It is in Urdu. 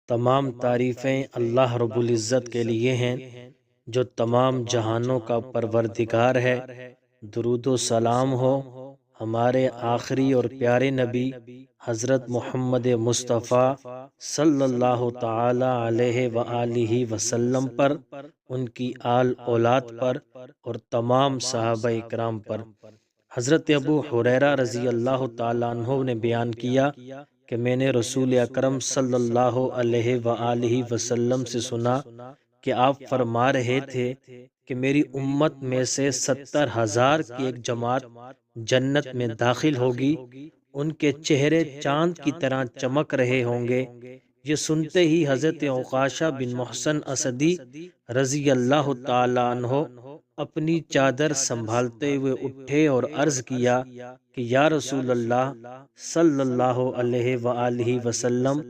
تمام تعریفیں اللہ رب العزت کے لیے ہیں جو تمام جہانوں کا پروردگار ہے۔ درود و سلام ہو ہمارے آخری اور پیارے نبی حضرت محمد مصطفیٰ صلی اللہ تعالی علیہ وآلہ وسلم پر، ان کی آل اولاد پر اور تمام صحابہ اکرام پر۔ حضرت ابو ہریرہ رضی اللہ تعالیٰ عنہ نے بیان کیا کہ میں نے رسول اکرم صلی اللہ علیہ وآلہ وسلم سے سنا کہ آپ فرما رہے تھے کہ میری امت میں سے 70,000 کی ایک جماعت جنت میں داخل ہوگی، ان کے چہرے چاند کی طرح چمک رہے ہوں گے۔ یہ سنتے ہی حضرت عکاشہ بن محصن اسدی رضی اللہ تعالیٰ عنہ اپنی چادر سنبھالتے ہوئے اٹھے اور عرض کیا کہ یا رسول اللہ صلی اللہ علیہ وآلہ وسلم،